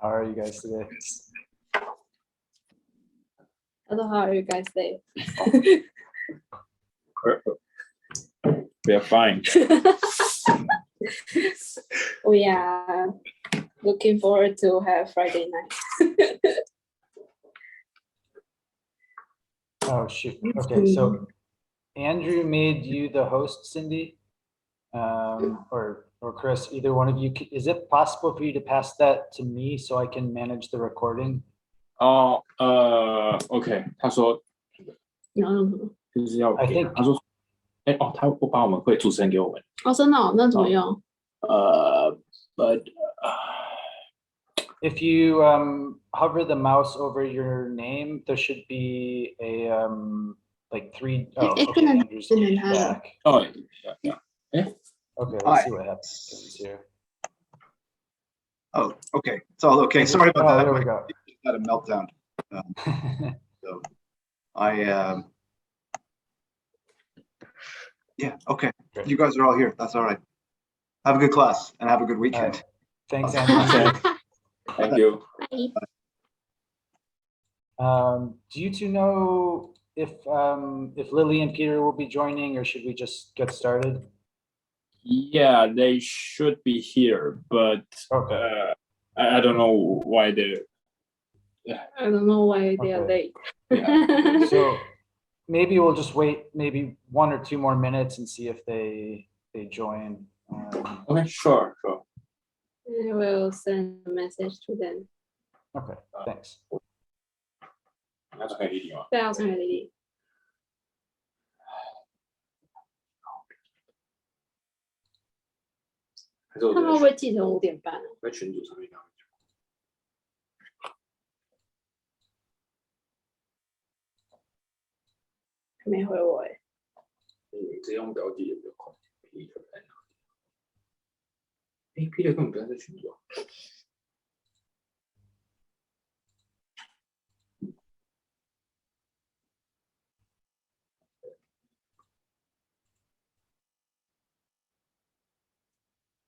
How are you guys today? Hello, how are you guys today? We are fine. We are looking forward to have Friday night. Oh shoot. Okay, so Andrew made you the host, Cindy, or Chris. Either one of you. Is it possible for you to pass that to me so I can manage the recording? OK， 他说就是要 I 给 think 他说，他不把我们会主持人给我们。哦，真的哦，那怎么用？ But if you hover the mouse over your name, there should be a like three. Oh, okay, Andrew's back. Oh, yeah. Okay, let's see what happens here. Oh, okay. It's all okay. Sorry about that. There we go. Had a meltdown. So yeah, okay. Great. You guys are all here. That's all right. Have a good class and have a good weekend. Right. Thanks, Andrew. Thank you. Do you two know if Lily and Peter will be joining, or should we just get started? Yeah, they should be here, but Okay. I don't know why they're. I don't know why they are late. Yeah. So maybe we'll just wait maybe 1 or 2 more minutes and see if they join. OK, sure. I will send a message to them. Okay, thanks. 那就可以理解吗？对啊，我传给丽丽。还是我他们会不会记成5点半？在群组上面讲。没回我哎。直接用标记也比较快。Peter 在哪里？Peter 根本不在这群组啊。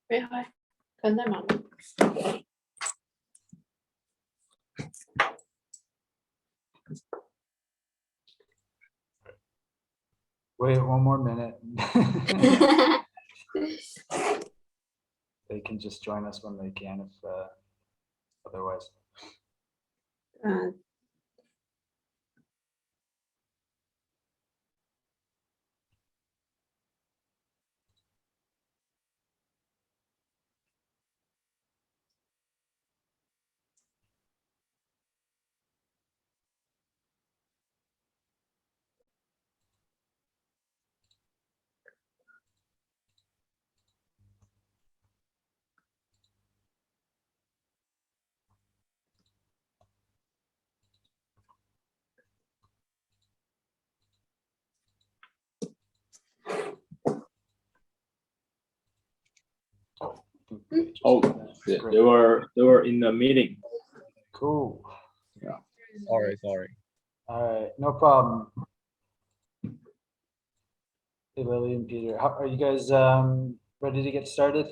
没回，可能在忙。Wait 1 more minute. They can just join us when they can, if otherwise. Oh, they were in the meeting. Cool. Yeah. Sorry. All right, no problem. Hey, Lily and Peter, are you guys ready to get started?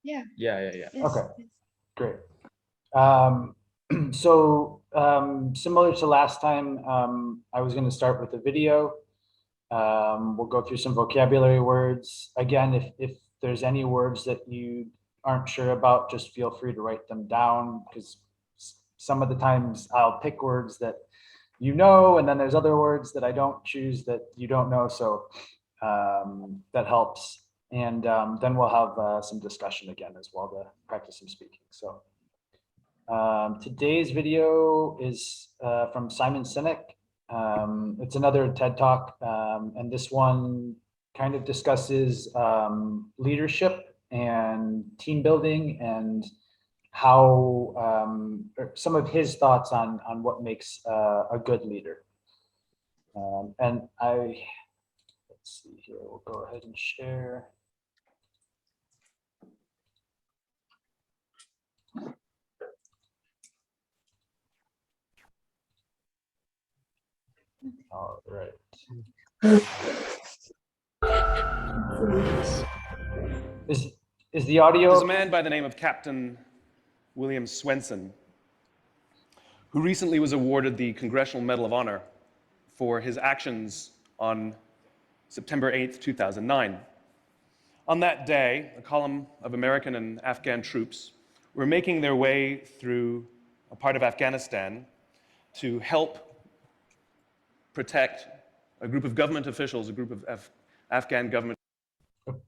Yeah. Yes, Okay. yes. Great. So similar to last time, I was going to start with a video. We'll go through some vocabulary words. Again, if there's any words that you aren't sure about, just feel free to write them down, because some of the times I'll pick words that you know, and then there's other words that I don't choose that you don't know. So that helps. And then we'll have some discussion again as well to practice some speaking. So today's video is from Simon Sinek. It's another TED Talk, and this one kind of discusses leadership and team building, and how some of his thoughts on what makes a good leader. And let's see here, we'll go ahead and share. All right. Is the audio? There's a man by the name of Captain William Swenson, who recently was awarded the Congressional Medal of Honor for his actions on September 8th, 2009. On that day, a column of American and Afghan troops were making their way through a part of Afghanistan to help protect a group of government officials, a group of Afghan government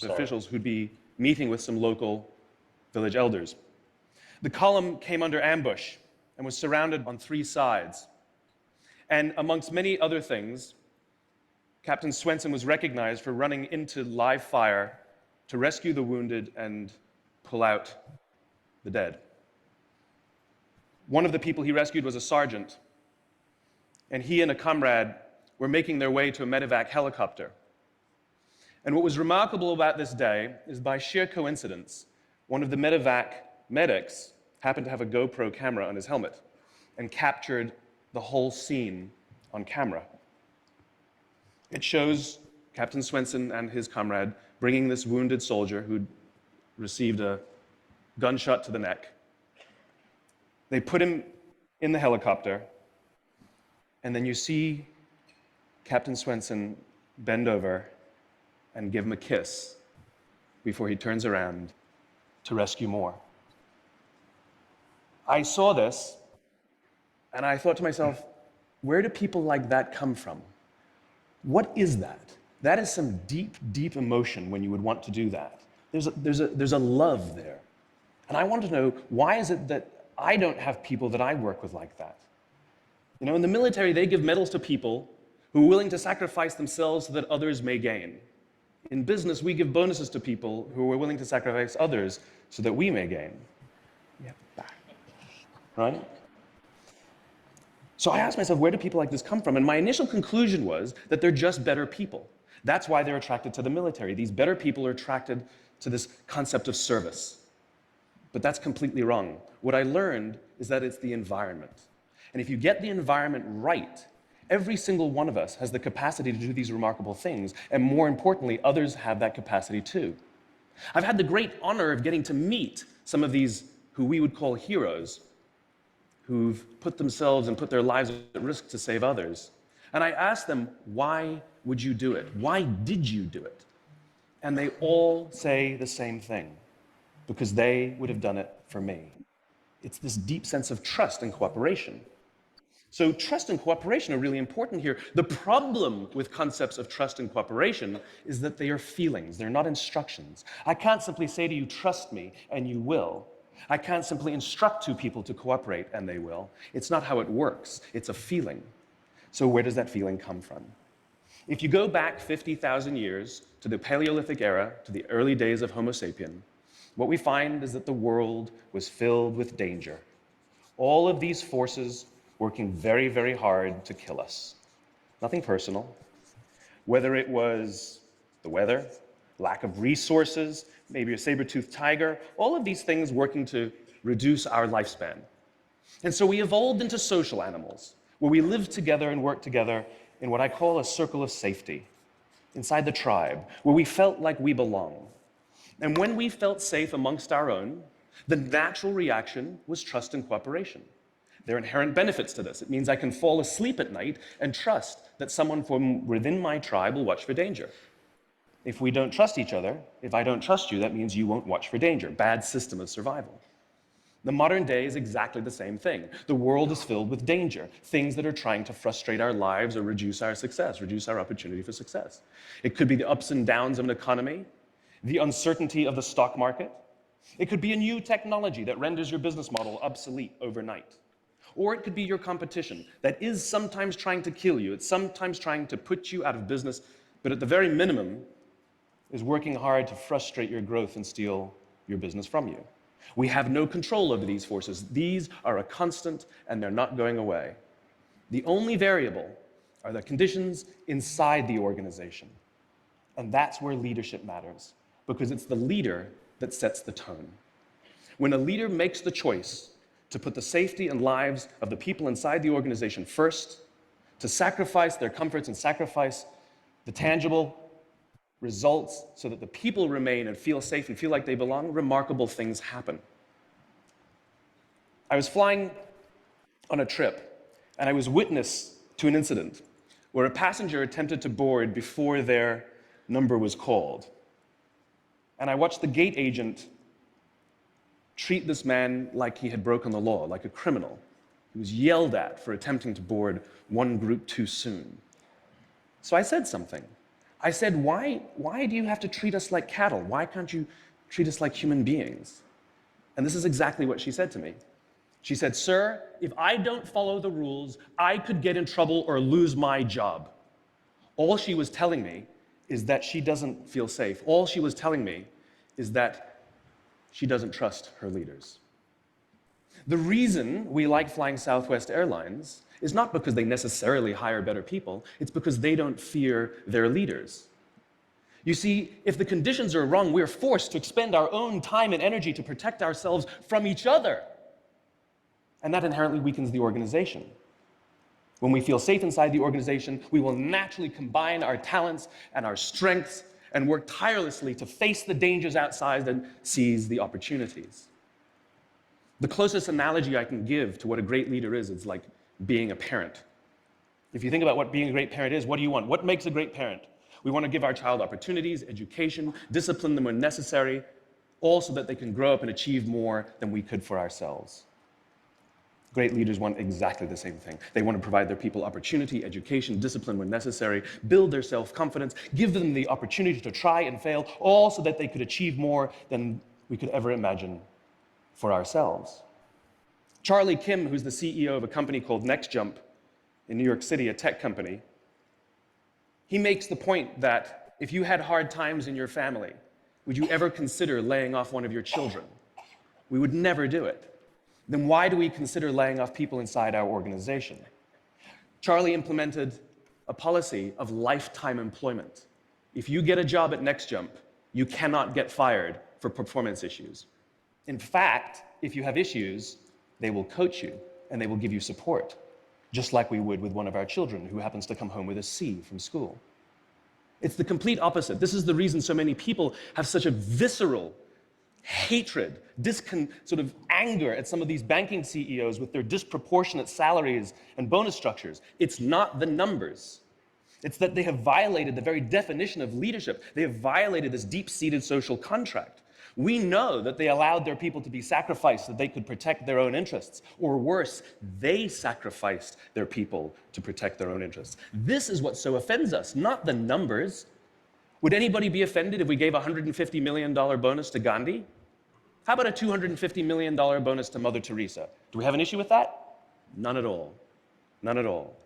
officials who'd be meeting with some local village elders. The column came under ambush and was surrounded on 3 sides. And amongst many other things, Captain Swenson was recognized for running into live fire to rescue the wounded and pull out the dead. One of the people he rescued was a sergeant, and he and a comrade were making their way to a medevac helicopter. And what was remarkable about this day is, by sheer coincidence, one of the medevac medics happened to have a GoPro camera on his helmet and captured the whole scene on camera. It shows Captain Swenson and his comrade bringing this wounded soldier who'd received a gunshot to the neck. They put him in the helicopter, and then you see Captain Swenson bend over and give him a kiss before he turns around to rescue more. I saw this, and I thought to myself, where do people like that come from? What is that? That is some deep, deep emotion when you would want to do that. There's a love there. And I want to know, why is it that I don't have people that I work with like that? You know, in the military, they give medals to people who are willing to sacrifice themselves so that others may gain. In business, we give bonuses to people who are willing to sacrifice others so that we may gain. Yeah, right? So I asked myself, where do people like this come from? And my initial conclusion was that they're just better people. That's why they're attracted to the military. These better people are attracted to this concept of service. But that's completely wrong. What I learned is that it's the environment. And if you get the environment right, every single one of us has the capacity to do these remarkable things, and more importantly, others have that capacity too. I've had the great honor of getting to meet some of these who we would call heroes, who've put themselves and put their lives at risk to save others. And I asked them, why would you do it? Why did you do it? And they all say the same thing, because they would have done it for me. It's this deep sense of trust and cooperation. So trust and cooperation are really important here. The problem with concepts of trust and cooperation is that they are feelings, they're not instructions. I can't simply say to you, trust me, and you will. I can't simply instruct 2 people to cooperate, and they will. It's not how it works, it's a feeling. So where does that feeling come from? If you go back 50,000 years to the Paleolithic era, to the early days of Homo sapien, what we find is that the world was filled with danger. All of these forces working very, very hard to kill us. Nothing personal. Whether it was the weather, lack of resources, maybe a saber-toothed tiger, all of these things working to reduce our lifespan. And so we evolved into social animals, where we lived together and worked together in what I call a circle of safety, inside the tribe, where we felt like we belong. And when we felt safe amongst our own, the natural reaction was trust and cooperation. There are inherent benefits to this. It means I can fall asleep at night and trust that someone from within my tribe will watch for danger. If we don't trust each other, if I don't trust you, that means you won't watch for danger. Bad system of survival. The modern day is exactly the same thing. The world is filled with danger, things that are trying to frustrate our lives or reduce our success, reduce our opportunity for success. It could be the ups and downs of an economy, the uncertainty of the stock market. It could be a new technology that renders your business model obsolete overnight. Or it could be your competition that is sometimes trying to kill you. It's sometimes trying to put you out of business, but at the very minimum is working hard to frustrate your growth and steal your business from you. We have no control over these forces. These are a constant, and they're not going away. The only variable are the conditions inside the organization. And that's where leadership matters, because it's the leader that sets the tone. When a leader makes the choice to put the safety and lives of the people inside the organization first, to sacrifice their comforts and sacrifice the tangible results so that the people remain and feel safe and feel like they belong, remarkable things happen. I was flying on a trip, and I was witness to an incident where a passenger attempted to board before their number was called. And I watched the gate agent treat this man like he had broken the law, like a criminal. He was yelled at for attempting to board one group too soon. So I said something. I said, why do you have to treat us like cattle? Why can't you treat us like human beings? And this is exactly what she said to me. She said, "Sir, if I don't follow the rules, I could get in trouble or lose my job." All she was telling me is that she doesn't feel safe. All she was telling me is that she doesn't trust her leaders. The reason we like flying Southwest Airlines is not because they necessarily hire better people, it's because they don't fear their leaders. You see, if the conditions are wrong, we're forced to expend our own time and energy to protect ourselves from each other. And that inherently weakens the organization. When we feel safe inside the organization, we will naturally combine our talents and our strengths and work tirelessly to face the dangers outside and seize the opportunities. The closest analogy I can give to what a great leader is like being a parent. If you think about what being a great parent is, what do you want? What makes a great parent? We want to give our child opportunities, education, discipline them when necessary, all so that they can grow up and achieve more than we could for ourselves. Great leaders want exactly the same thing. They want to provide their people opportunity, education, discipline when necessary, build their self-confidence, give them the opportunity to try and fail, all so that they could achieve more than we could ever imagine for ourselves. Charlie Kim, who's the CEO of a company called NextJump in New York City, a tech company, he makes the point that if you had hard times in your family, would you ever consider laying off one of your children? We would never do it. Then why do we consider laying off people inside our organization? Charlie implemented a policy of lifetime employment. If you get a job at NextJump, you cannot get fired for performance issues. In fact, if you have issues, they will coach you and they will give you support, just like we would with one of our children who happens to come home with a C from school. It's the complete opposite. This is the reason so many people have such a visceral hatred, sort of anger at some of these banking CEOs with their disproportionate salaries and bonus structures. It's not the numbers. It's that they have violated the very definition of leadership. They have violated this deep-seated social contract. We know that they allowed their people to be sacrificed so that they could protect their own interests. Or worse, they sacrificed their people to protect their own interests. This is what so offends us, not the numbers. Would anybody be offended if we gave a $150 million bonus to Gandhi? How about a $250 million bonus to Mother Teresa? Do we have an issue with that? None at all. None at all.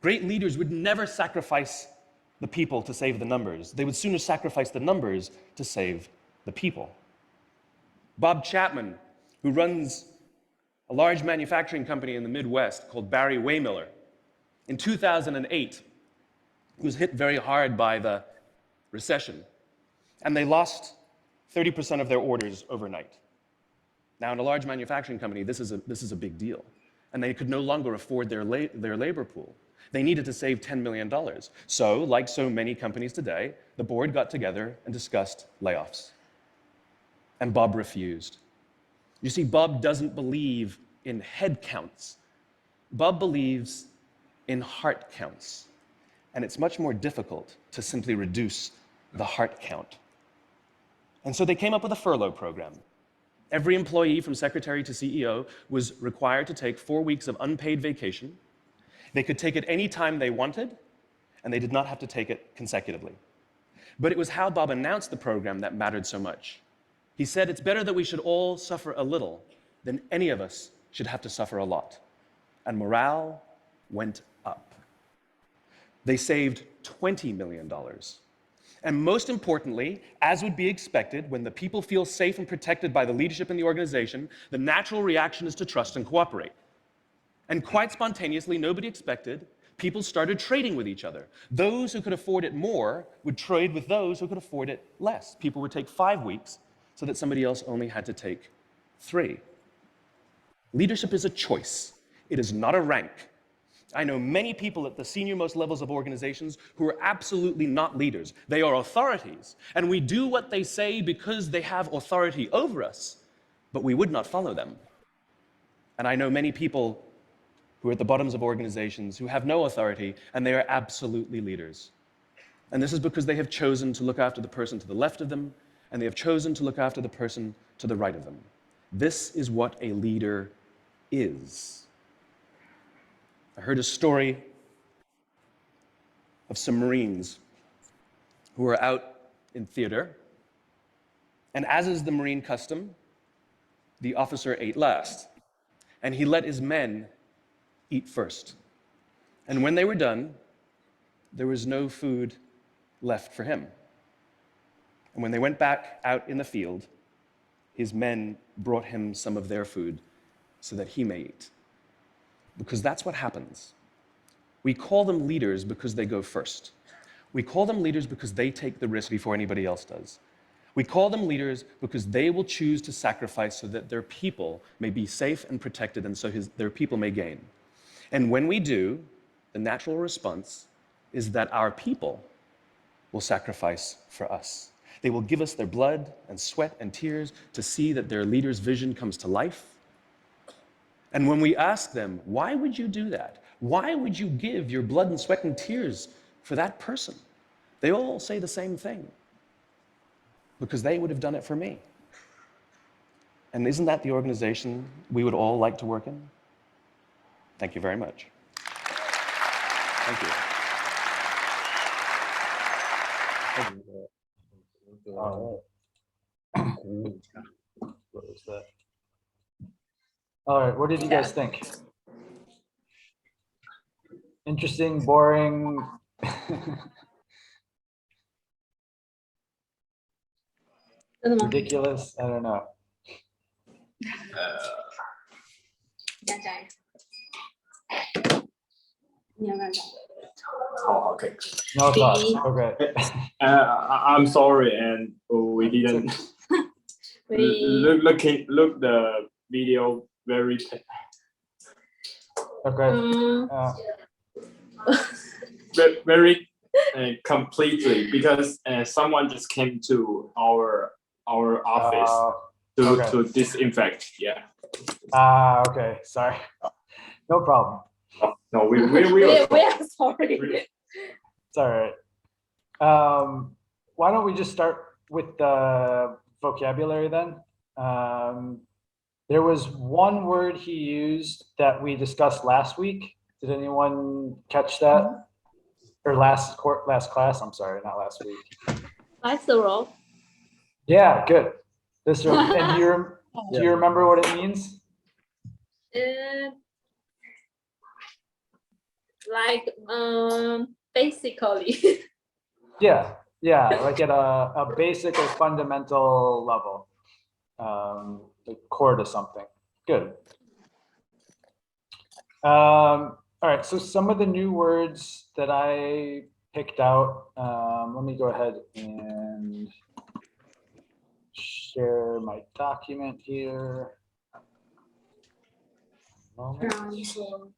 Great leaders would never sacrifice the people to save the numbers. They would sooner sacrifice the numbers to save the people. Bob Chapman, who runs a large manufacturing company in the Midwest called Barry Waymiller, in 2008, was hit very hard by the recession, and they lost 30% of their orders overnight. Now, in a large manufacturing company, this is a big deal, and they could no longer afford their labor pool. They needed to save $10 million. So, like so many companies today, the board got together and discussed layoffs. And Bob refused. You see, Bob doesn't believe in head counts. Bob believes in heart counts. And it's much more difficult to simply reduce the heart count. And so they came up with a furlough program. Every employee from secretary to CEO was required to take 4 weeks of unpaid vacation. They could take it any time they wanted, and they did not have to take it consecutively. But it was how Bob announced the program that mattered so much. He said, "It's better that we should all suffer a little than any of us should have to suffer a lot." And morale went up. They saved $20 million. And most importantly, as would be expected, when the people feel safe and protected by the leadership in the organization, the natural reaction is to trust and cooperate. And quite spontaneously, nobody expected, people started trading with each other. Those who could afford it more would trade with those who could afford it less. People would take 5 weeks so that somebody else only had to take 3. Leadership is a choice. It is not a rank. I know many people at the senior-most levels of organizations who are absolutely not leaders. They are authorities, and we do what they say because they have authority over us, but we would not follow them. And I know many people who are at the bottoms of organizations who have no authority, and they are absolutely leaders. And this is because they have chosen to look after the person to the left of them, and they have chosen to look after the person to the right of them. This is what a leader is. I heard a story of some Marines who were out in theater, and as is the Marine custom, the officer ate last, and he let his men eat first. And when they were done, there was no food left for him. And when they went back out in the field, his men brought him some of their food so that he may eat. Because that's what happens. We call them leaders because they go first. We call them leaders because they take the risk before anybody else does. We call them leaders because they will choose to sacrifice so that their people may be safe and protected, and so their people may gain. And when we do, the natural response is that our people will sacrifice for us. They will give us their blood and sweat and tears to see that their leader's vision comes to life. And when we ask them, why would you do that? Why would you give your blood and sweat and tears for that person? They all say the same thing. Because they would have done it for me. And isn't that the organization we would all like to work in? Thank you very much. Thank you. All right. What was that? All right, what did you guys think? Interesting, boring? Ridiculous? I don't know. 讲一个，你要不要讲？ Oh, okay. No thoughts. The- Okay. I'm sorry, and we didn't look the video very Okay. very completely, because someone just came to our office okay. to disinfect. Yeah. Okay. Sorry. No problem. No, we we are sorry. It's all right. Why don't we just start with the vocabulary then? There was one word he used that we discussed last week. Did anyone catch that? Or last class? I'm sorry, not last week. Visceral. Yeah, good. Visceral. And do you remember what it means? Like basically. Yeah, like at a basic or fundamental level, the core to something. Good. All right, so some of the new words that I picked out, let me go ahead and share my document here. 刚说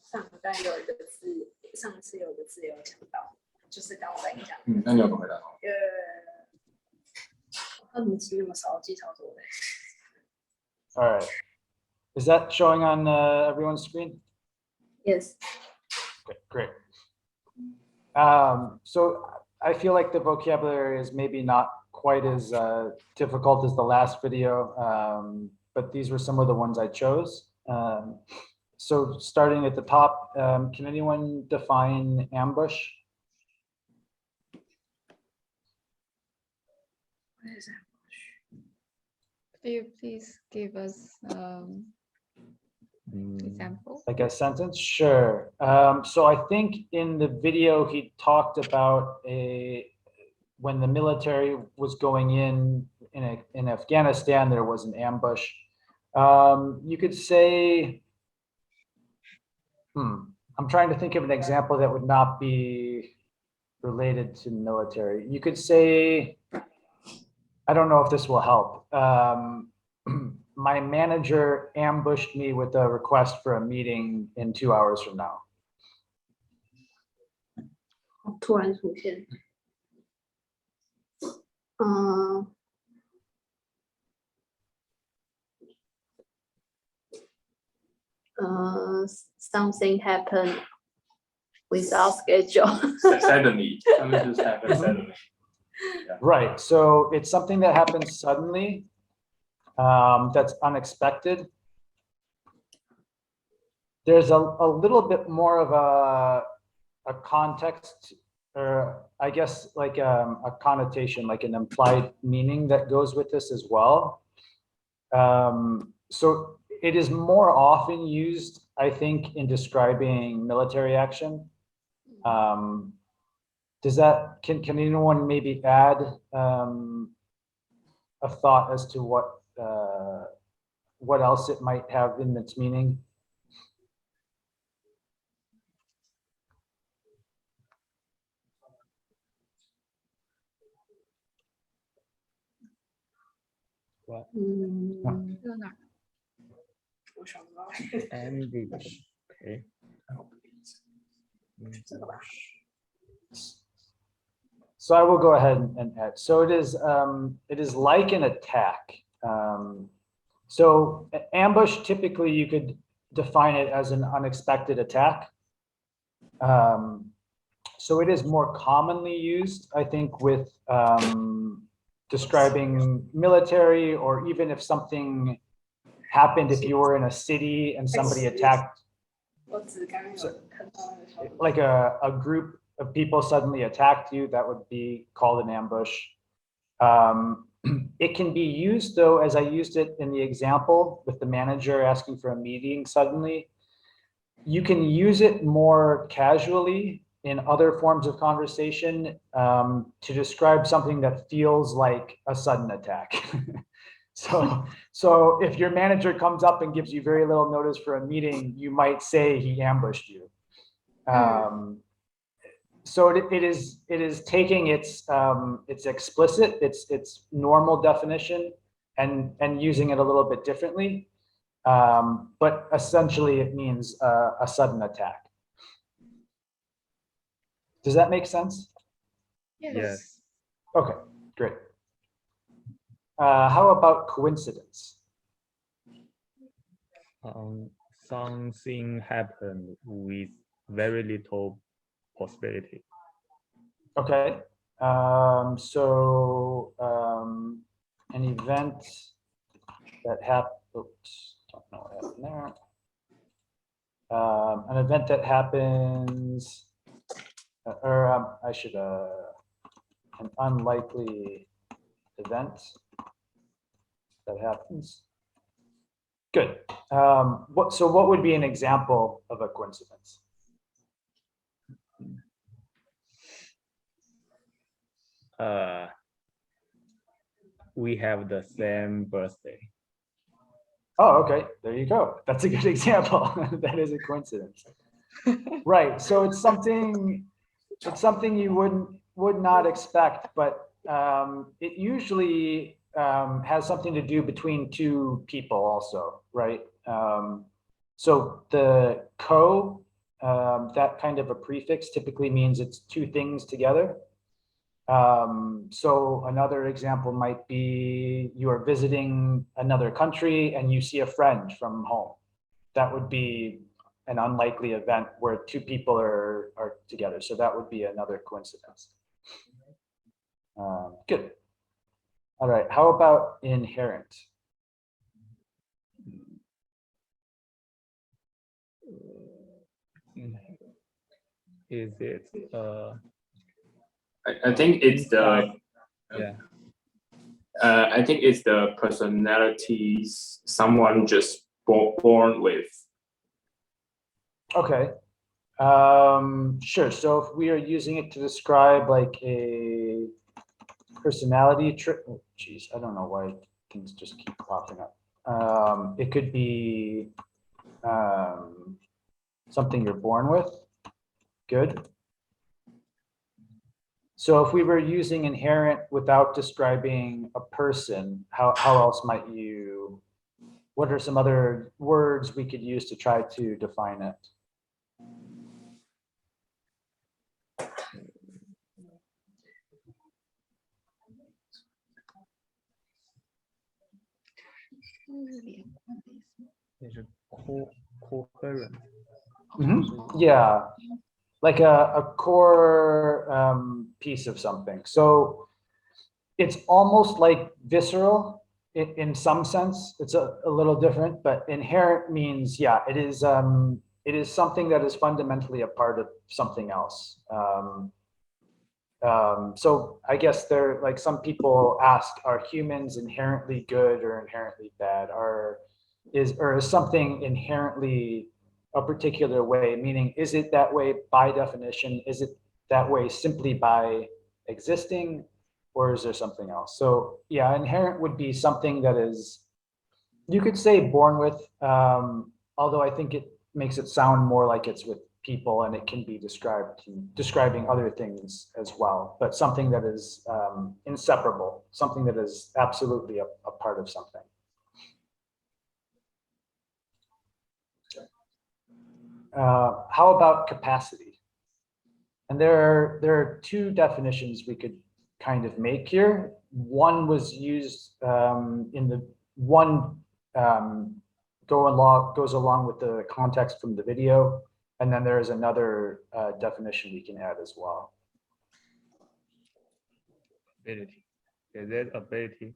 上个班有一个字，上次有个字有讲到，就是刚我跟你讲，那你有没有回答？他怎么记那么少，记超多的？ All right, is that showing on everyone's screen? Yes. Okay, great. So I feel like the vocabulary is maybe not quite as difficult as the last video, but these were some of the ones I chose. So starting at the top, can anyone define ambush? What is that? Could you please give us example? Like a sentence? Sure. So I think in the video he talked about when the military was going in Afghanistan, there was an ambush. You could say, I'm trying to think of an example that would not be related to military. You could say, I don't know if this will help. My manager ambushed me with a request for a meeting in 2 hours from now. 哦，突然出现。嗯。Something happened without schedule. Suddenly, something just happened suddenly. Right. So it's something that happens suddenly, that's unexpected. There's a little bit more of a context, or I guess like a connotation, like an implied meaning that goes with this as well. So it is more often used, I think, in describing military action. Does that, can anyone maybe add a thought as to what else it might have in its meaning? What? 嗯，在哪儿？我想不到。 Ambush. Okay. 这个吧。 So I will go ahead and add. So it is like an attack. So ambush, typically you could define it as an unexpected attack. So it is more commonly used, I think, with describing military, or even if something happened, if you were in a city and somebody attacked, 我只刚刚有看到那个小图。 like a group of people suddenly attacked you, that would be called an ambush. It can be used, though, as I used it in the example with the manager asking for a meeting suddenly. You can use it more casually in other forms of conversation to describe something that feels like a sudden attack. So if your manager comes up and gives you very little notice for a meeting, you might say he ambushed you. So it is taking its explicit, its normal definition, and using it a little bit differently. But essentially it means a sudden attack. Does that make sense? Yes. Okay, great. How about coincidence? Something happened with very little possibility. Okay. An event that happened. Oops, don't know what happened there. An event that happens, I should an unlikely event that happens. Good. What would be an example of a coincidence? We have the same birthday. Oh, okay. There you go. That's a good example. That is a coincidence. Right. So it's something you would not expect, but it usually has something to do between two people also, right? So the co, that kind of a prefix typically means it's two things together. So another example might be you are visiting another country and you see a friend from home. That would be an unlikely event where two people are together. So that would be another coincidence. Good. All right. How about inherent? Is it I think it's the yeah. I think it's the personalities someone just born with. Okay. Sure. So if we are using it to describe like a personality trait, oh, geez, I don't know why things just keep popping up. It could be something you're born with. Good. So if we were using inherent without describing a person, how else might you, what are some other words we could use to try to define it? It's coherent. Yeah, like a core piece of something. So it's almost like visceral in some sense. It's a little different, but inherent means, yeah, it is something that is fundamentally a part of something else. So I guess there, like some people ask, are humans inherently good or inherently bad? Is something inherently a particular way? Meaning, is it that way by definition? Is it that way simply by existing, or is there something else? So yeah, inherent would be something that is, you could say born with, although I think it makes it sound more like it's with people, and it can be describing other things as well, but something that is inseparable, something that is absolutely a part of something. How about capacity? And there are two definitions we could kind of make here. One was used in the one goes along with the context from the video, and then there is another definition we can add as well. Ability. Is it ability?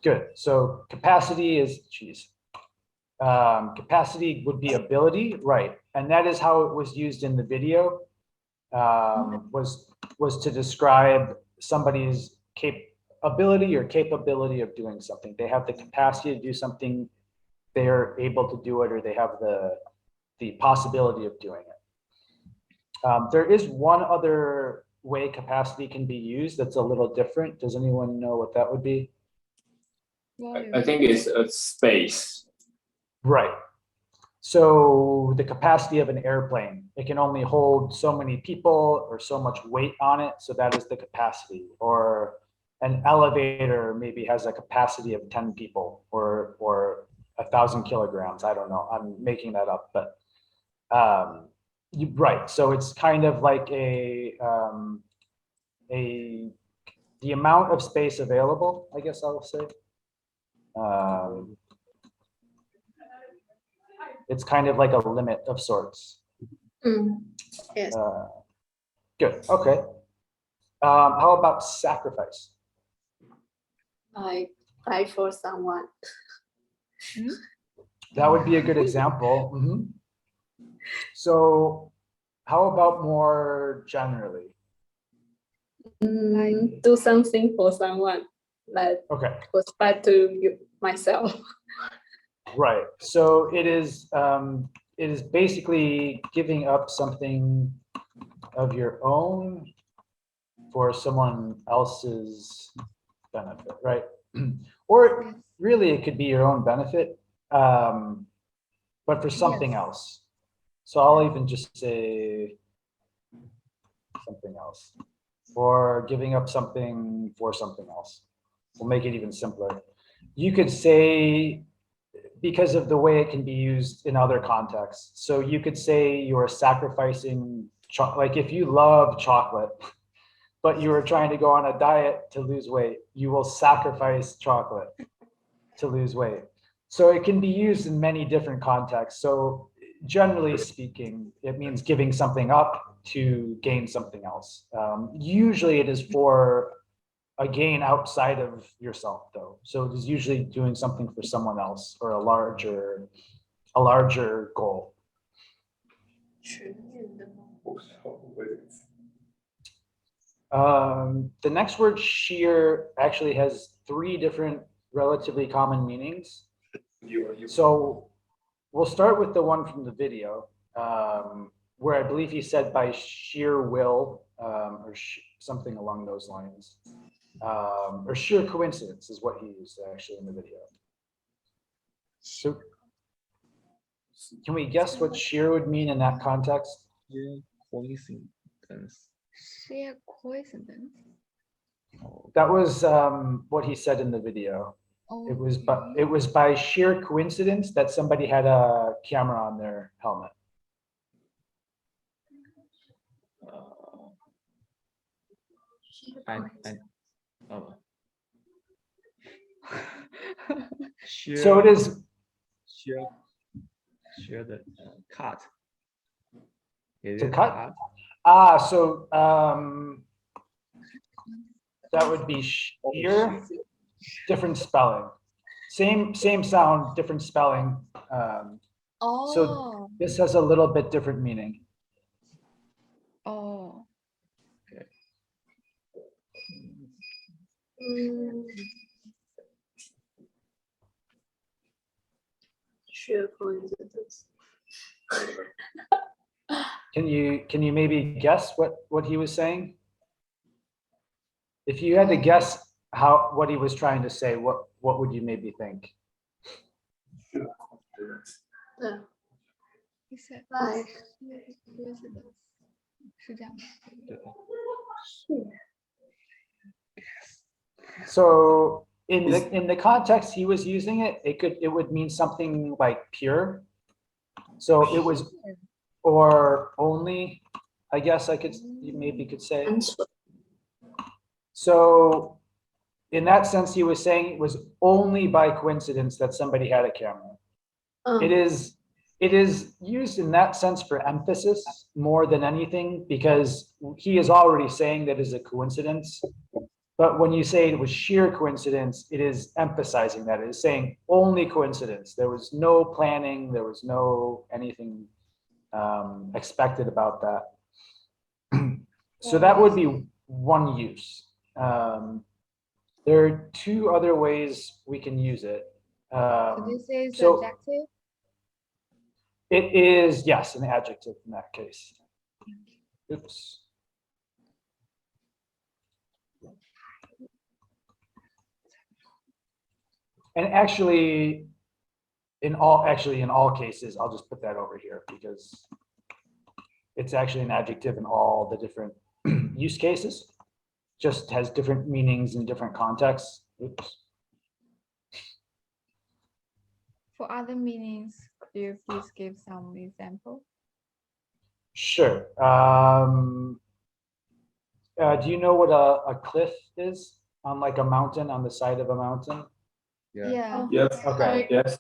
Good. So capacity is, capacity would be ability, right? And that is how it was used in the video. Was to describe somebody's ability or capability of doing something. They have the capacity to do something, they are able to do it, or they have the possibility of doing it. There is one other way capacity can be used that's a little different. Does anyone know what that would be? I think it's a space. Right. So the capacity of an airplane, it can only hold so many people or so much weight on it. So that is the capacity. Or an elevator maybe has a capacity of 10 people or 1,000 kilograms. I don't know. I'm making that up, but right. So it's kind of like the amount of space available, I guess I'll say. It's kind of like a limit of sorts. Yes. Good. Okay. How about sacrifice? Like fight for someone. That would be a good example. So how about more generally? Do something for someone. Like Okay. was back to you myself. Right. So it is basically giving up something of your own for someone else's benefit, right? Or really it could be your own benefit, but for something else. So I'll even just say something else, or giving up something for something else. We'll make it even simpler. You could say, because of the way it can be used in other contexts. So you could say you're sacrificing, like if you love chocolate, but you are trying to go on a diet to lose weight, you will sacrifice chocolate to lose weight. So it can be used in many different contexts. So generally speaking, it means giving something up to gain something else. Usually it is for a gain outside of yourself though. So it is usually doing something for someone else or a larger goal. The next word, sheer, actually has 3 different relatively common meanings. So we'll start with the one from the video, where I believe he said by sheer will, or something along those lines. Or sheer coincidence is what he used actually in the video. So can we guess what sheer would mean in that context? Coincidence. Sheer coincidence. That was what he said in the video. It was by sheer coincidence that somebody had a camera on their helmet. So it is, share the cut. Is To it cut? cut? so that would be sheer, different spelling. Same sound, different spelling. Oh, This has a little bit different meaning. oh, Sheer coincidence. Can you maybe guess what he was saying? If you had to guess what he was trying to say, what would you maybe think? Yeah. he said Like coincidence. 是这样吗？ So in the context he was using it, it would mean something like pure. So it was, or only, I guess you maybe could say. 单纯。 So in that sense, he was saying it was only by coincidence that somebody had a camera. It is used in that sense for emphasis more than anything, because he is already saying that is a coincidence. But when you say it was sheer coincidence, it is emphasizing that. It is saying only coincidence. There was no planning. There was no anything expected about that. So that would be one use. There are two other ways we can use it. So this is so- adjective. It is, yes, an adjective in that case. Oops. And actually, in all cases, I'll just put that over here because it's actually an adjective in all the different use cases. Just has different meanings in different contexts. Oops. For other meanings, could you please give some example? Sure. Do you know what a cliff is? On like a mountain, on the side of a mountain? Yeah. Yes. Okay. Yes.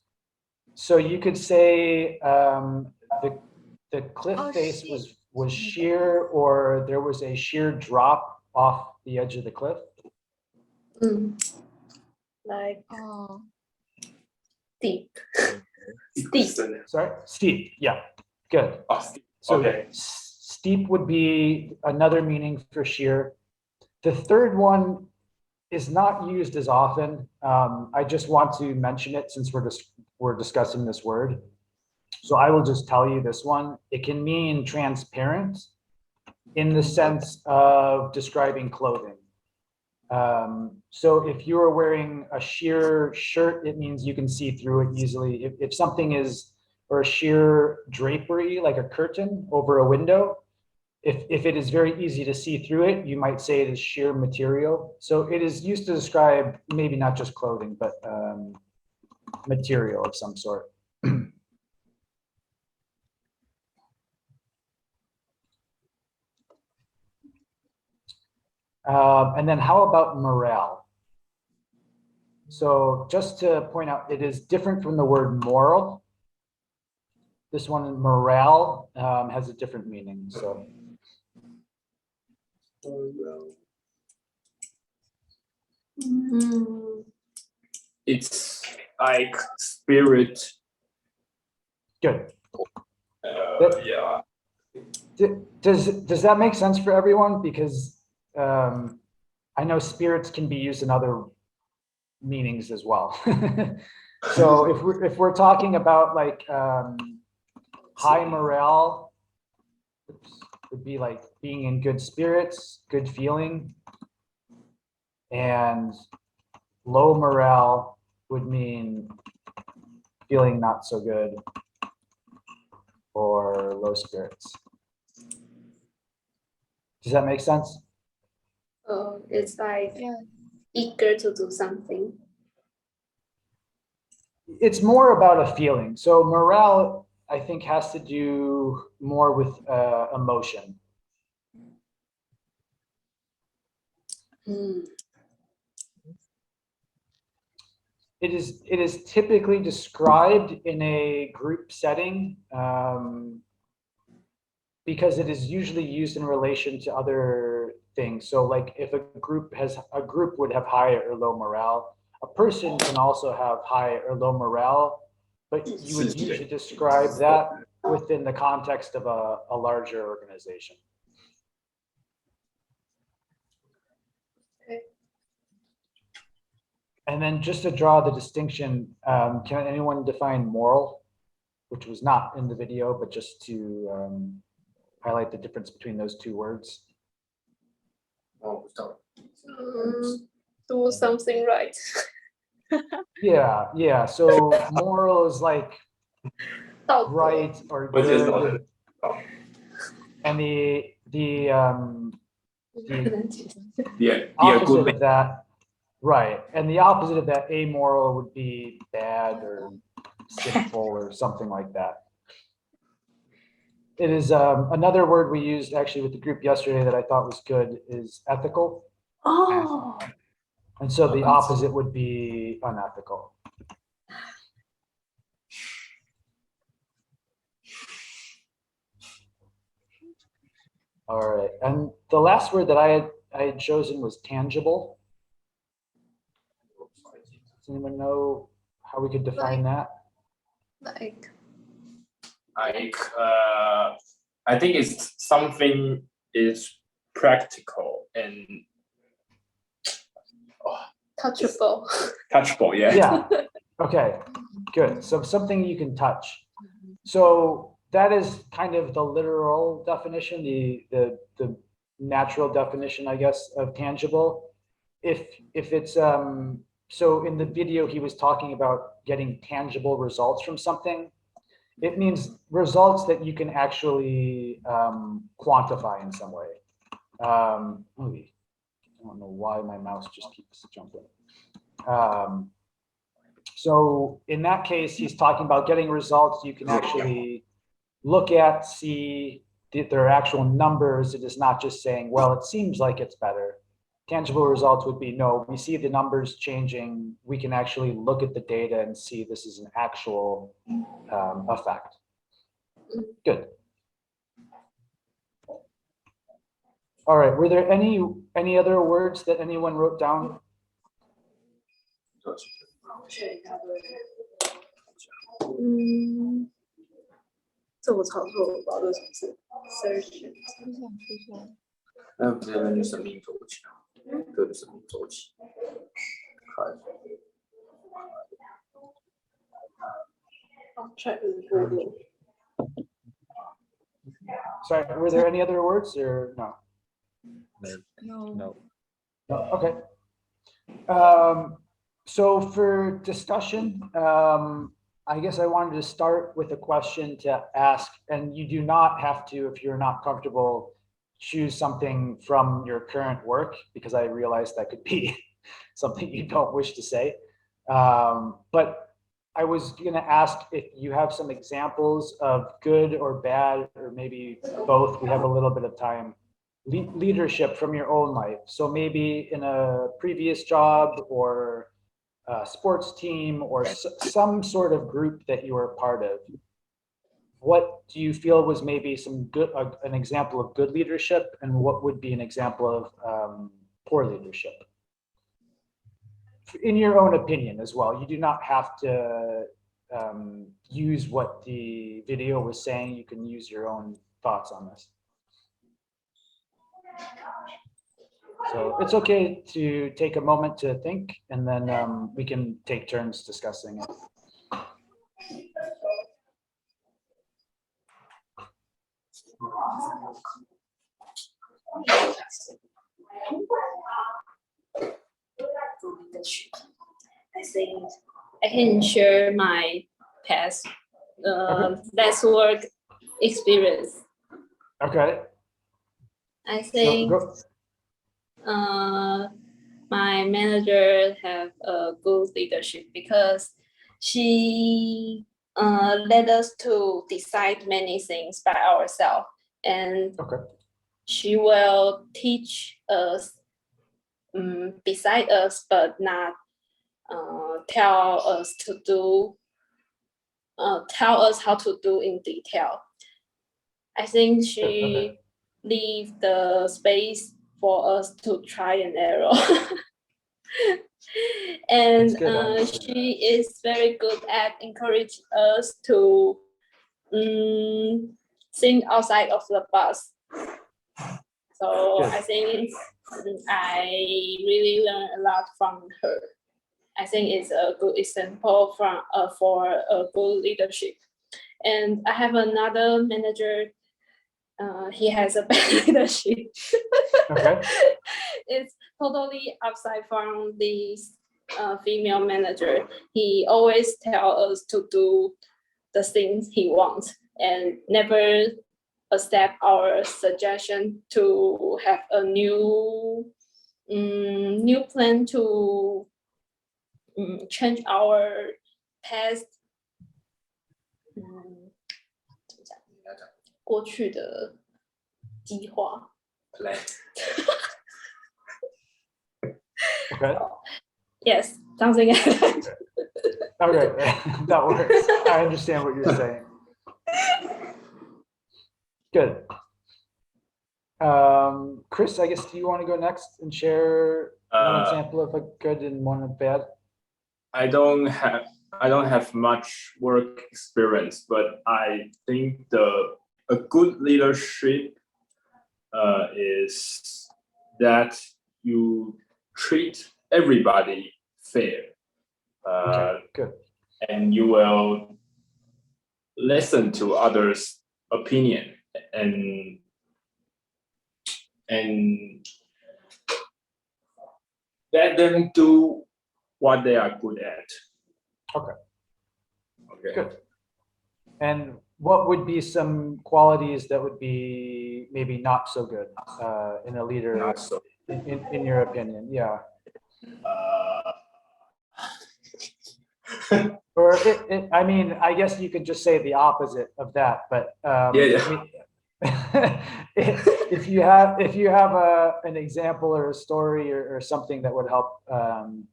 So you could say the cliff Oh, face sheer. was sheer, or there was a sheer drop off the edge of the cliff. Like Oh, deep. Steep. Sorry, steep. Yeah, good. So Okay. steep would be another meaning for sheer. The third one is not used as often. I just want to mention it since we're discussing this word. So I will just tell you this one. It can mean transparent in the sense of describing clothing. So if you are wearing a sheer shirt, it means you can see through it easily. If something is, or a sheer drapery, like a curtain over a window, if it is very easy to see through it, you might say it is sheer material. So it is used to describe maybe not just clothing, but material of some sort. And then how about morale? So just to point out, it is different from the word moral. This one, morale, has a different meaning. So It's like spirit. good. Yeah. Does that make sense for everyone? Because I know spirits can be used in other meanings as well. So if we're talking about like high morale, would be like being in good spirits, good feeling, and low morale would mean feeling not so good or low spirits. Does that make sense? Oh, it's like yeah. eager to do something. It's more about a feeling. So morale, I think, has to do more with emotion. it is typically described in a group setting because it is usually used in relation to other things. So like if a group would have high or low morale, a person can also have high or low morale, but you would usually describe that within the context of a larger organization. And then just to draw the distinction, can anyone define moral, which was not in the video, but just to highlight the difference between those two words? Do something right. Yeah. So moral is like 道德 right or good, and the 很难解释 opposite of that, right? And the opposite of that, amoral, would be bad or sinful or something like that. It is another word we used actually with the group yesterday that I thought was good is ethical. Oh, And so the opposite would be unethical. All right, and the last word that I had chosen was tangible. Does anyone know how we could define that? like I think it's something is practical and touchable. touchable. Yeah. Yeah. Okay, good. So something you can touch. So that is kind of the literal definition, the natural definition, I guess, of tangible. If it's so in the video he was talking about getting tangible results from something. It means results that you can actually quantify in some way. I don't know why my mouse just keeps jumping. So in that case, he's talking about getting results you can actually look at, see their actual numbers. It is not just saying, well, it seems like it's better. Tangible results would be, no, we see the numbers changing. We can actually look at the data and see this is an actual effect. Good. All right, were there any other words that anyone wrote down? 自我操作，我不知道这是什么字 ，search。不想出声。那不是那就生命周期啊，对的生命周期。Sorry, were there any other words or no? No. No. No, okay. So for discussion, I guess I wanted to start with a question to ask, and you do not have to, if you're not comfortable, choose something from your current work, because I realize that could be something you don't wish to say. But I was going to ask if you have some examples of good or bad, or maybe both. We have a little bit of time. Leadership from your own life. So maybe in a previous job or a sports team or some sort of group that you were a part of. What do you feel was maybe some good, an example of good leadership, and what would be an example of poor leadership? In your own opinion as well. You do not have to use what the video was saying. You can use your own thoughts on this. So it's okay to take a moment to think, and then we can take turns discussing it. I think I can share my past last work experience. Okay. I think my manager have a good leadership because she led us to decide many things by ourselves, and she will teach us beside us, but not tell us to do, tell us how to do in detail. I think she leave the space for us to try and error. And That's good. she is very good at encourage us to think outside of the box. So Good. I think I really learned a lot from her. I think it's a good example from for a good leadership. And I have another manager. He has a bad leadership. Okay. It's totally outside from this female manager. He always tell us to do the things he wants and never accept our suggestion to have a new plan to change our past 怎么讲？过去的计划。 plan. Okay. Yes, something like that. Okay. That works. I understand what you're saying. Good. Chris, I guess, do you want to go next and share one example of a good and one of bad? I don't have much work experience, but I think a good leadership is that you treat everybody fair, Okay, good. and you will listen to others' opinion and let them do what they are good at. Okay. Okay. Good. And what would be some qualities that would be maybe not so good in a leader, Not so. in your opinion? Yeah. Or I mean, I guess you could just say the opposite of that, but Yeah. if you have an example or a story or something that would help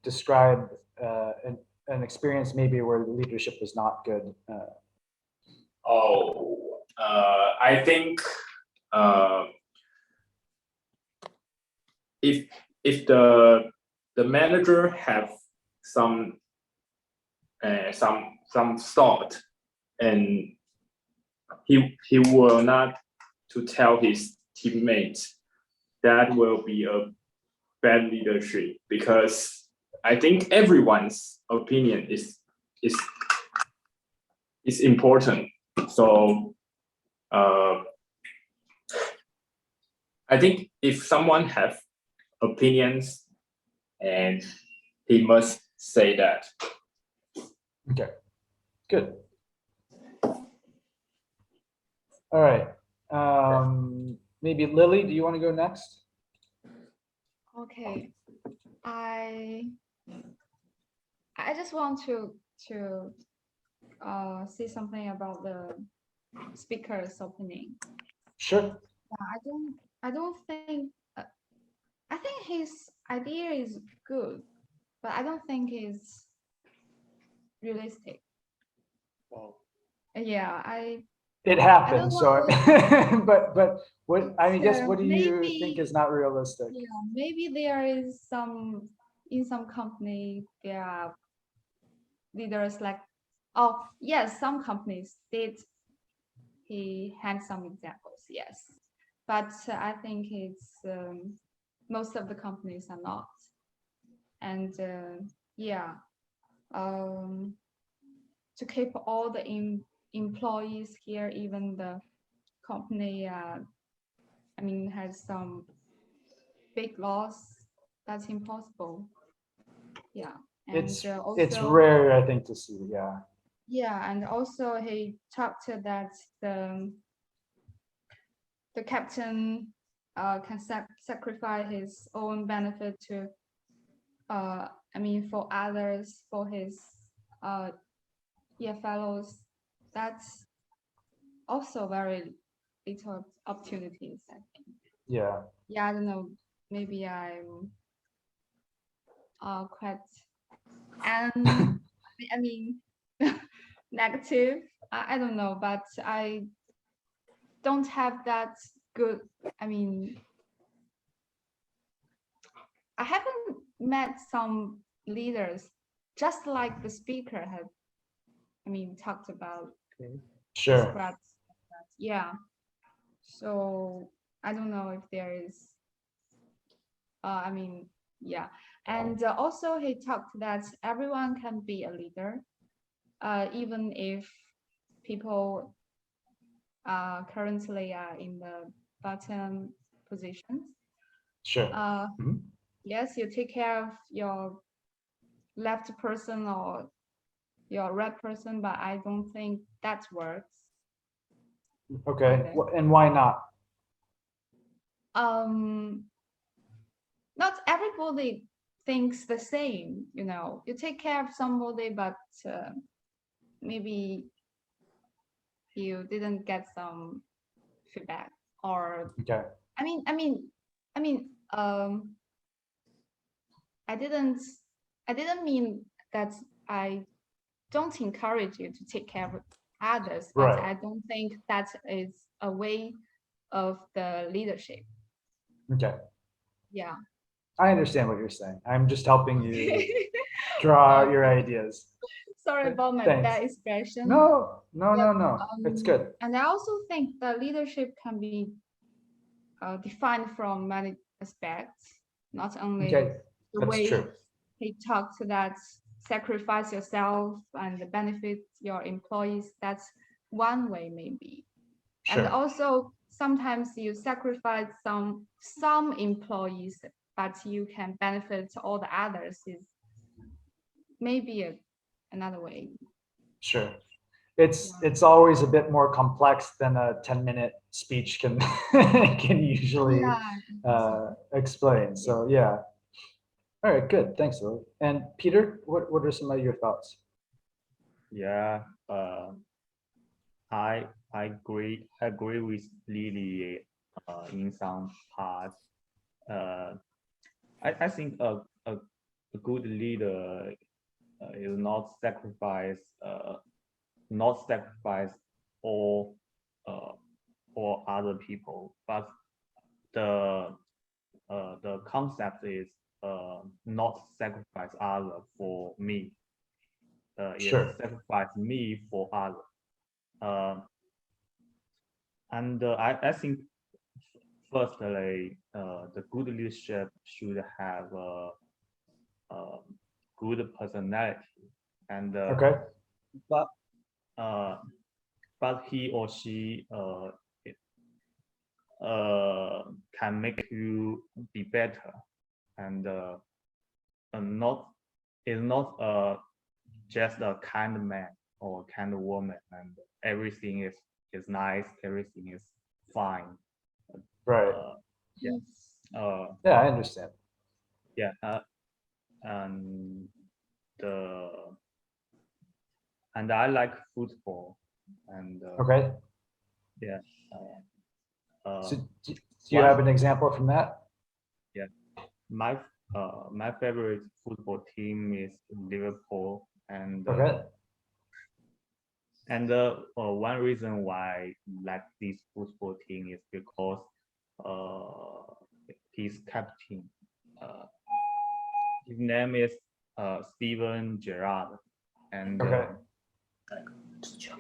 describe an experience maybe where the leadership was not good. I think if the manager have some thought and he will not to tell his teammates, that will be a bad leadership, because I think everyone's opinion is important. So I think if someone have opinions, and he must say that. Okay, good. All right. Maybe Lily, do you want to go next? Okay. I just want to say something about the speaker's opening. Sure. I don't think I think his idea is good, but I don't think it's realistic. Yeah, It happens. So, know. but what I guess, what do you Maybe- think is not realistic? yeah, maybe there is some in some company there are leaders like, oh yes, some companies did. He had some examples, yes, but I think it's most of the companies are not, and yeah, to keep all the employees here, even the company, I mean, has some big loss. That's impossible. Yeah, and It's also, rare, I think, to see. Yeah. yeah, and also he talked that the captain can sacrifice his own benefit to, I mean, for others, for his fellows. That's also very little opportunities, I think. Yeah. Yeah, I don't know. Maybe I'm quite And I mean, negative, I don't know, but I don't have that good, I mean, I haven't met some leaders just like the speaker had, I mean, talked about, Sure. described that. Yeah. So I don't know if there is, I mean, yeah. And also he talked that everyone can be a leader, even if people currently are in the bottom positions. Sure. Mhm. Yes, you take care of your left person or your right person, but I don't think that works. Okay. Okay. And why not? Not everybody thinks the same, you know. You take care of somebody, but maybe you didn't get some feedback, or Okay. I mean, I didn't mean that I don't encourage you to take care of others, but Right. I don't think that is a way of the leadership. Okay. Yeah. I understand what you're saying. I'm just helping you draw out your ideas. Sorry about my Thanks. bad expression. No, no, But, no, no. It's good. And I also think that leadership can be defined from many aspects, not only Okay. the That's way true. he talked that sacrifice yourself and benefit your employees. That's one way maybe. And Sure. also sometimes you sacrifice some employees, but you can benefit all the others is maybe another way. Sure. It's always a bit more complex than a 10-minute speech can can usually explain. So yeah. All right, good. Thanks, Lily. And Peter, what are some of your thoughts? Yeah, I agree with Lily in some parts. I think a good leader is not sacrifice all all other people, but the the concept is not sacrifice other for me. Is Sure. sacrifice me for other. And I think firstly, the good leadership should have a good personality, and Okay. but but he or she can make you be better, and not is not just a kind man or kind woman, and everything is nice, everything is fine. Right. Yeah. Yeah, I understand. Yeah. And the and I like football, and Okay. yeah. So do you have an example from that? Yeah, my my favorite football team is Liverpool, and Okay. one reason why I like this football team is because his captain, uh, his name is Steven Gerrard, and Okay.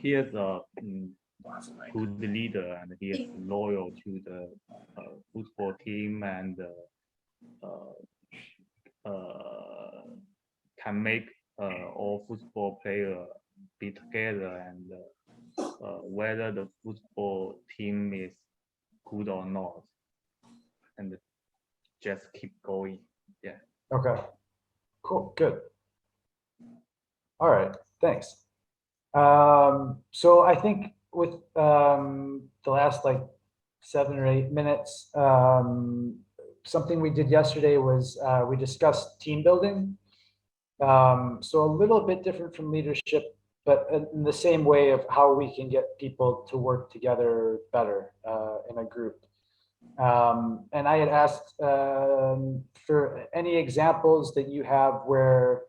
he is a good leader, and he is loyal to the football team, and can make all football players be together, and whether the football team is good or not, and just keep going. Yeah. Okay. Cool. Good. All right. Thanks. So I think with the last like 7 or 8 minutes, something we did yesterday was we discussed team building. So a little bit different from leadership, but in the same way of how we can get people to work together better in a group. And I had asked for any examples that you have where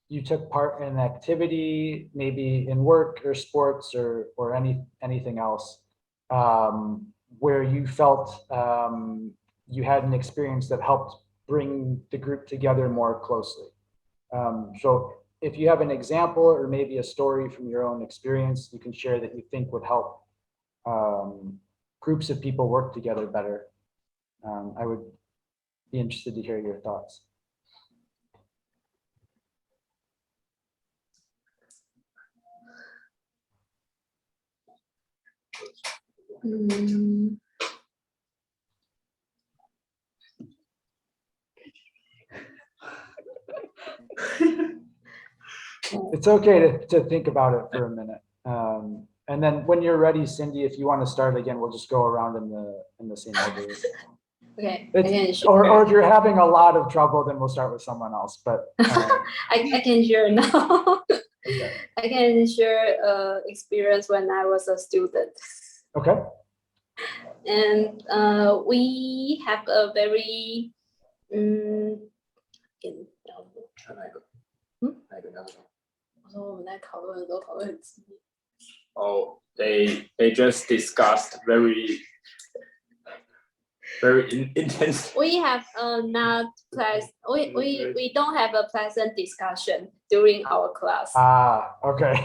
you took part in an activity, maybe in work or sports or anything else, where you felt you had an experience that helped bring the group together more closely. So if you have an example or maybe a story from your own experience, you can share that you think would help groups of people work together better. I would be interested to hear your thoughts. Mm, It's okay to think about it for a minute. And then when you're ready, Cindy, if you want to start again, we'll just go around in the same order. okay, I can It's, share. or if you're having a lot of trouble, then we'll start with someone else. But I can share now. okay. I can share experience when I was a student. Okay. And we have a very in 哪个？嗯哪个呢？我说我们在讨论的都讨论很激烈。 Oh, they just discussed very intense. We have not we don't have a pleasant discussion during our class. Ah, okay.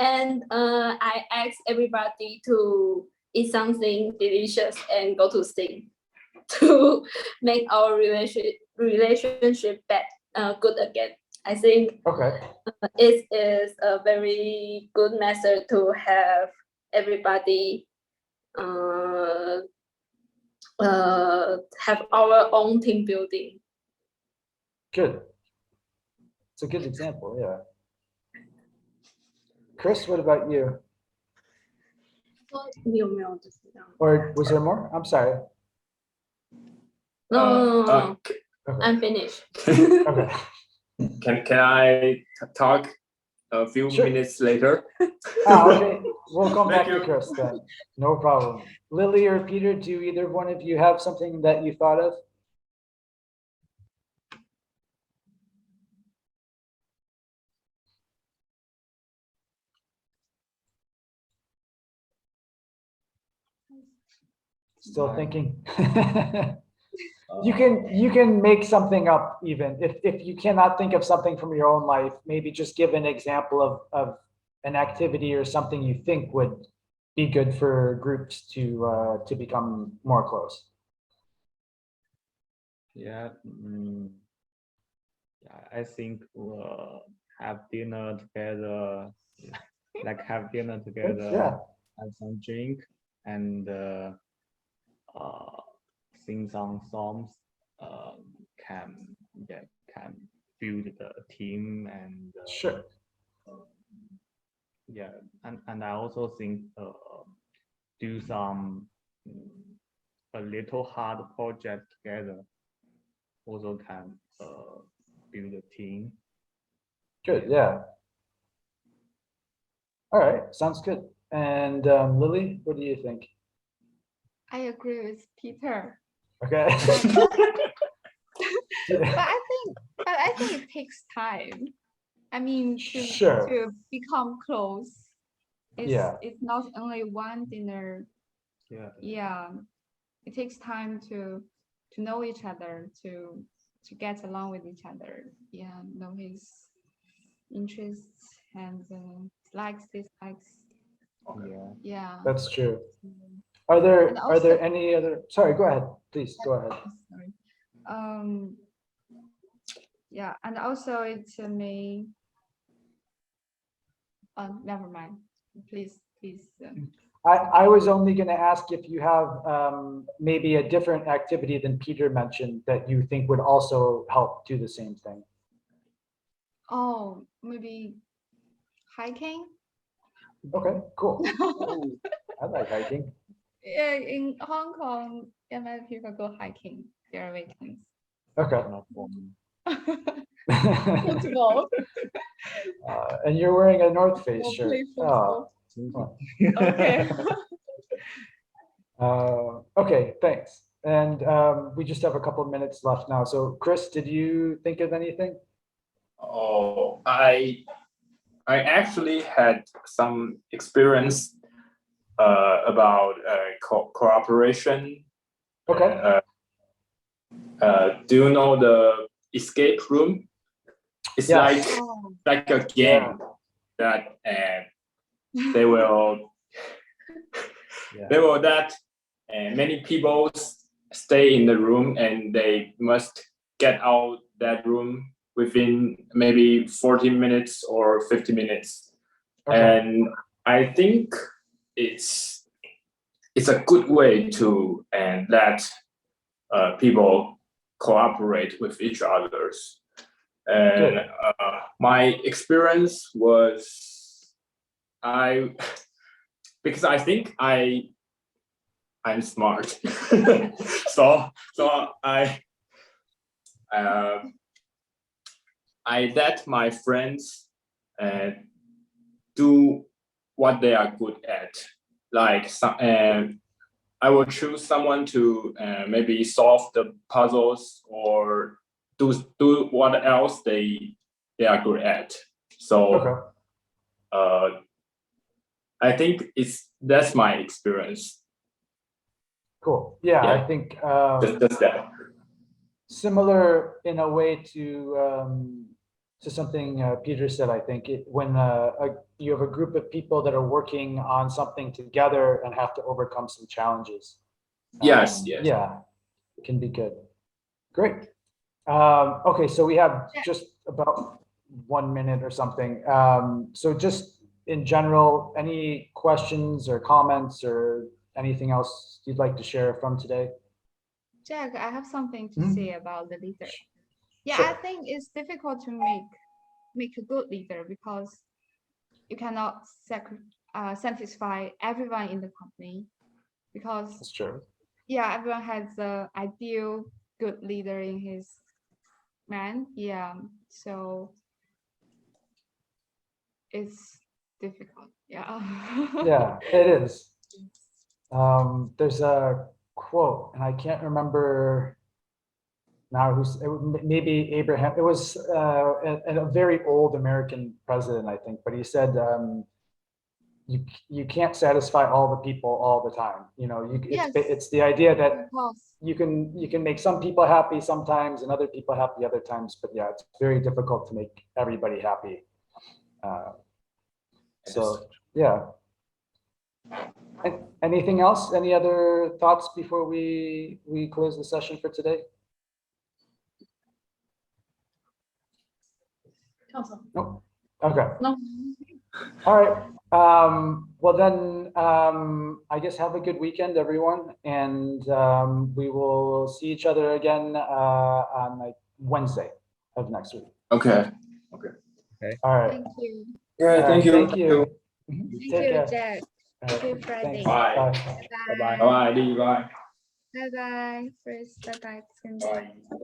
And I asked everybody to eat something delicious and go to sleep to make our relationship good again. I think Okay. it is a very good method to have everybody have our own team building. Good. It's a good example. Yeah. Chris, what about you? 你有没有就是这样 Or was there more? I'm sorry. No, Okay. I'm finished. Okay. Can I talk a few Sure. minutes later? Okay. We'll come back Thank to you. Chris then. No problem. Lily or Peter, do either one of you have something that you thought of? Still thinking. You can make something up even if you cannot think of something from your own life, maybe just give an example of an activity or something you think would be good for groups to become more close. Yeah, yeah, I think have dinner together, like have dinner together, Yeah. have some drink, and sing some songs. Can build the team and Sure. yeah, and I also think do some a little hard project together also can build a team. Good. Yeah. All right. Sounds good. And Lily, what do you think? I agree with Peter. Okay. But I think it takes time. I mean, Sure. to become close. Yeah. It's not only one dinner. Yeah. Yeah, it takes time to know each other, to get along with each other. Yeah, know his interests and likes, dislikes. Yeah. Yeah. That's true. Mm. Are there And are there also- any other? Sorry, go ahead. Please go ahead. Sorry. Yeah, and also it may. Never mind. Please. I was only going to ask if you have maybe a different activity than Peter mentioned that you think would also help do the same thing. Oh, maybe hiking. Okay, cool. I like hiking. Yeah, in Hong Kong, many people go hiking during weekends. Okay. Not for me. Football. And you're wearing a North Face We'll shirt. play Oh, football. Okay. okay, thanks. And we just have a couple of minutes left now. So Chris, did you think of anything? Oh, I actually had some experience about cooperation. Okay. Do you know the escape room? It's Yes. Oh, like a game that they will Yeah. they will that many people stay in the room and they must get out that room within maybe 40 minutes or 50 minutes. Okay. And I think it's a good way to let people cooperate with each others. And Good. my experience was because I think I'm smart, so I let my friends do what they are good at. Like I will choose someone to maybe solve the puzzles or do what else they are good at. So Okay. I think that's my experience. Cool. Yeah, I Yeah. think Just that. similar in a way to something Peter said. I think when you have a group of people that are working on something together and have to overcome some challenges. Yes. Yes. Yeah, it can be good. Great. Okay, so we have just about 1 minute or something. So just in general, any questions or comments or anything else you'd like to share from today? Jack, I have something to Mhm. say about the leader. Yeah, Sure. I think it's difficult to make a good leader because you cannot satisfy everyone in the company because That's true. yeah, everyone has the ideal good leader in his man. Yeah, so it's difficult. Yeah. Yeah, it is. There's a quote, and I can't remember now maybe Abraham. It was a very old American president, I think, but he said, you can't satisfy all the people all the time. Yes. It's the idea that Of course. you can make some people happy sometimes and other people happy other times, but yeah, it's very difficult to make everybody happy. So yeah. Anything else? Any other thoughts before we close the session for today? Nope. Okay. No. All right. Well then, I guess have a good weekend, everyone, and we will see each other again on like Wednesday of next week. Okay. All right. Thank you. Yeah. All right, Thank you. Thank you. Thank Take you, care. Jack. All right, See you Friday. thanks. Bye. Bye. Bye Bye. Bye. Bye. bye. Bye bye. First, bye bye. Bye.